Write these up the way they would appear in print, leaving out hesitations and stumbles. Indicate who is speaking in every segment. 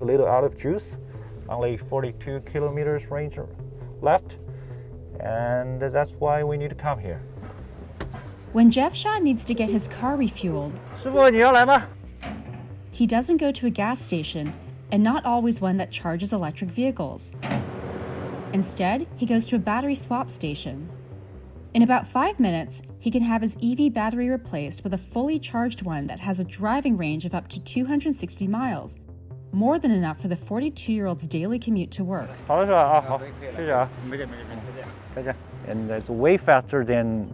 Speaker 1: a little out of juice. Only 42 kilometers range left, and that's why we need to come here.
Speaker 2: When Jeff Shaw needs to get his car refueled,
Speaker 1: 师傅，你要来吗？
Speaker 2: he doesn't go to a gas station, and not always one that charges electric vehicles. Instead, he goes to a battery swap station. In about 5 minutes, he can have his EV battery replaced with a fully charged one that has a driving range of up to 260 miles, more than enough for the 42-year-old's daily commute to work.
Speaker 1: 好了是吧？啊，好，谢谢啊。再见。And it's way faster than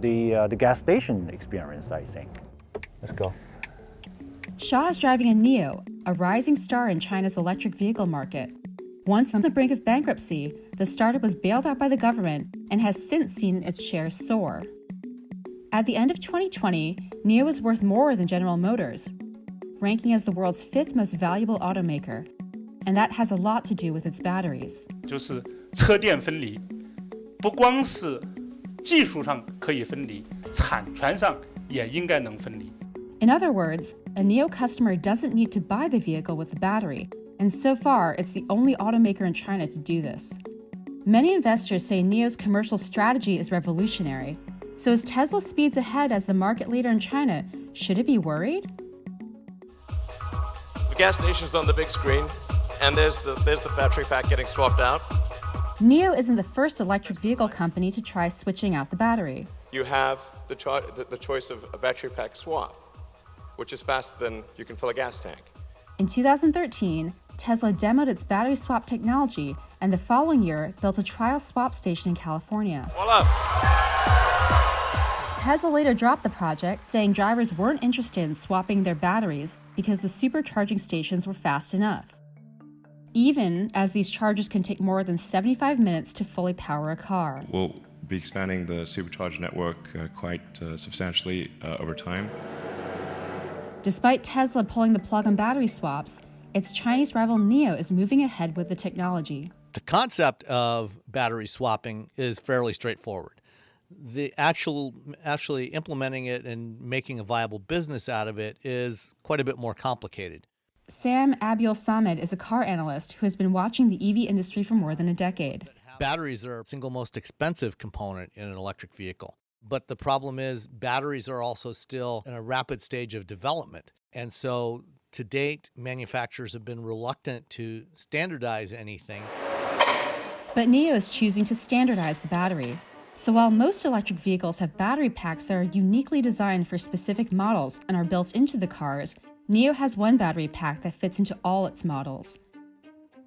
Speaker 1: the gas station experience, I think. Let's go.
Speaker 2: Shaw is driving a NIO, a rising star in China's electric vehicle market. Once on the brink of bankruptcy, the startup was bailed out by the government and has since seen its shares soar. At the end of 2020, NIO was worth more than General Motors, ranking as the world's 5th most valuable automaker, and that has a lot to do with its batteries.
Speaker 3: 就是车电分离，不光是技术上可以分离，产权上也应该能分离。
Speaker 2: In other words, a NIO customer doesn't need to buy the vehicle with the battery, and so far, it's the only automaker in China to do this. Many investors say NIO's commercial strategy is revolutionary. So as Tesla speeds ahead as the market leader in China, should it be worried?
Speaker 4: The gas station's on the big screen, and there's the battery pack getting swapped out.
Speaker 2: NIO isn't the first electric vehicle company to try switching out the battery.
Speaker 4: You have the choice of a battery pack swap, which is faster than you can fill a gas tank.
Speaker 2: In 2013, Tesla demoed its battery swap technology, and the following year built a trial swap station in California.
Speaker 4: Voila!
Speaker 2: Tesla later dropped the project, saying drivers weren't interested in swapping their batteries because the supercharging stations were fast enough, even as these chargers can take more than 75 minutes to fully power a car.
Speaker 5: We'll be expanding the supercharger network quite substantially over time.
Speaker 2: Despite Tesla pulling the plug on battery swaps, its Chinese rival NIO is moving ahead with the technology.
Speaker 6: The concept of battery swapping is fairly straightforward. The actually implementing it and making a viable business out of it is quite a bit more complicated.
Speaker 2: Sam Abiel-Samed is a car analyst who has been watching the EV industry for more than a decade.
Speaker 6: Batteries are the single most expensive component in an electric vehicle. But the problem is batteries are also still in a rapid stage of development. And so to date, manufacturers have been reluctant to standardize anything.
Speaker 2: But NIO is choosing to standardize the battery. So while most electric vehicles have battery packs that are uniquely designed for specific models and are built into the cars, NIO has one battery pack that fits into all its models.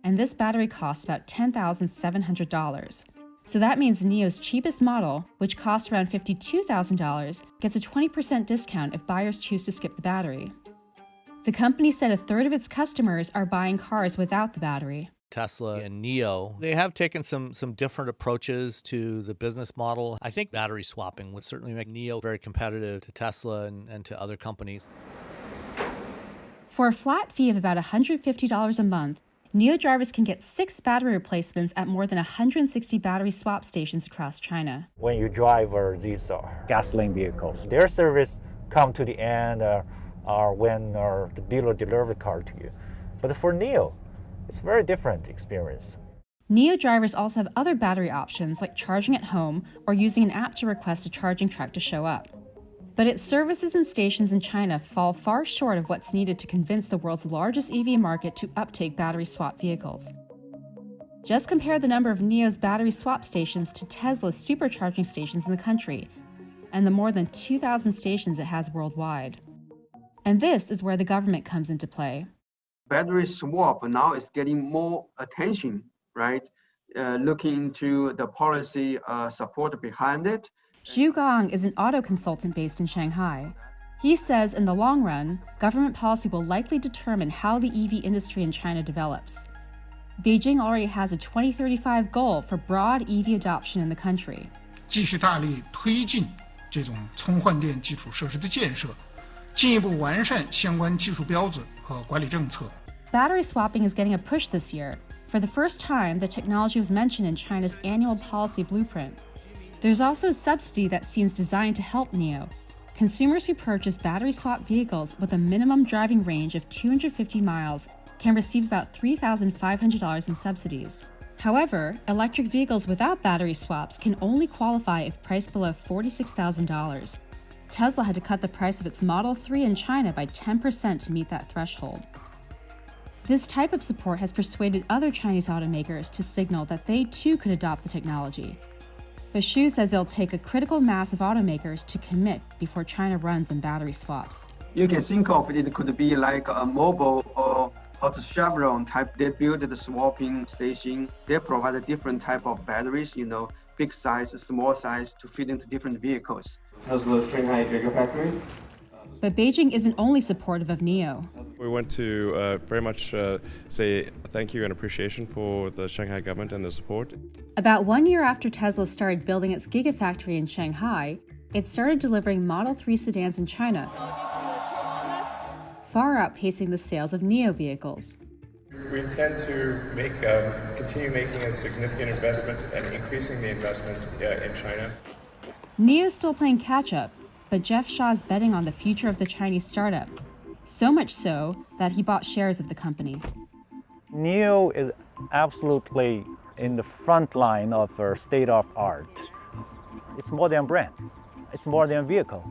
Speaker 2: And this battery costs about $10,700. So that means NIO's cheapest model, which costs around $52,000, gets a 20% discount if buyers choose to skip the battery. The company said a third of its customers are buying cars without the battery.
Speaker 6: Tesla and NIO, they have taken some different approaches to the business model. I think battery swapping would certainly make NIO very competitive to Tesla and to other companies.
Speaker 2: For a flat fee of about $150 a month, NIO drivers can get 6 battery replacements at more than 160 battery swap stations across China.
Speaker 1: When you drive these gasoline vehicles, their service come to the end or when the dealer delivers the car to you. But for NIO, it's a very different experience.
Speaker 2: NIO drivers also have other battery options like charging at home or using an app to request a charging truck to show up. But its services and stations in China fall far short of what's needed to convince the world's largest EV market to uptake battery swap vehicles. Just compare the number of NIO's battery swap stations to Tesla's supercharging stations in the country, and the more than 2,000 stations it has worldwide. And this is where the government comes into play.
Speaker 7: Battery swap now is getting more attention, right? Looking into the policy support behind it.
Speaker 2: Zhu Gong is an auto consultant based in Shanghai. He says in the long run, government policy will likely determine how the EV industry in China develops. Beijing already has a 2035 goal for broad EV adoption in the country.
Speaker 8: 继续大力推进这种充换电基础设施的建设，进一步完善相关技术标准和管理政策。
Speaker 2: Battery swapping is getting a push this year. For the first time, the technology was mentioned in China's annual policy blueprint. There's also a subsidy that seems designed to help NIO. Consumers who purchase battery swap vehicles with a minimum driving range of 250 miles can receive about $3,500 in subsidies. However, electric vehicles without battery swaps can only qualify if priced below $46,000. Tesla had to cut the price of its Model 3 in China by 10% to meet that threshold. This type of support has persuaded other Chinese automakers to signal that they too could adopt the technology. But Xu says it'll take a critical mass of automakers to commit before China runs on battery swaps.
Speaker 7: You can think of it could be like a mobile or the Chevron type. They build the swapping station. They provide a different type of batteries, big size, small size to fit into different vehicles.
Speaker 9: Tesla Shanghai Gigafactory.
Speaker 2: But Beijing isn't only supportive of NIO.
Speaker 5: We want to very much say thank you and appreciation for the Shanghai government and the support.
Speaker 2: About 1 year after Tesla started building its Gigafactory in Shanghai, it started delivering Model 3 sedans in China, far outpacing the sales of NIO vehicles.
Speaker 10: We intend to continue making a significant investment and increasing the investment in China.
Speaker 2: NIO is still playing catch-up, but Jeff Shaw is betting on the future of the Chinese startup, so much so that he bought shares of the company.
Speaker 1: NIO is absolutely in the front line of state of art. It's more than a brand. It's more than a vehicle.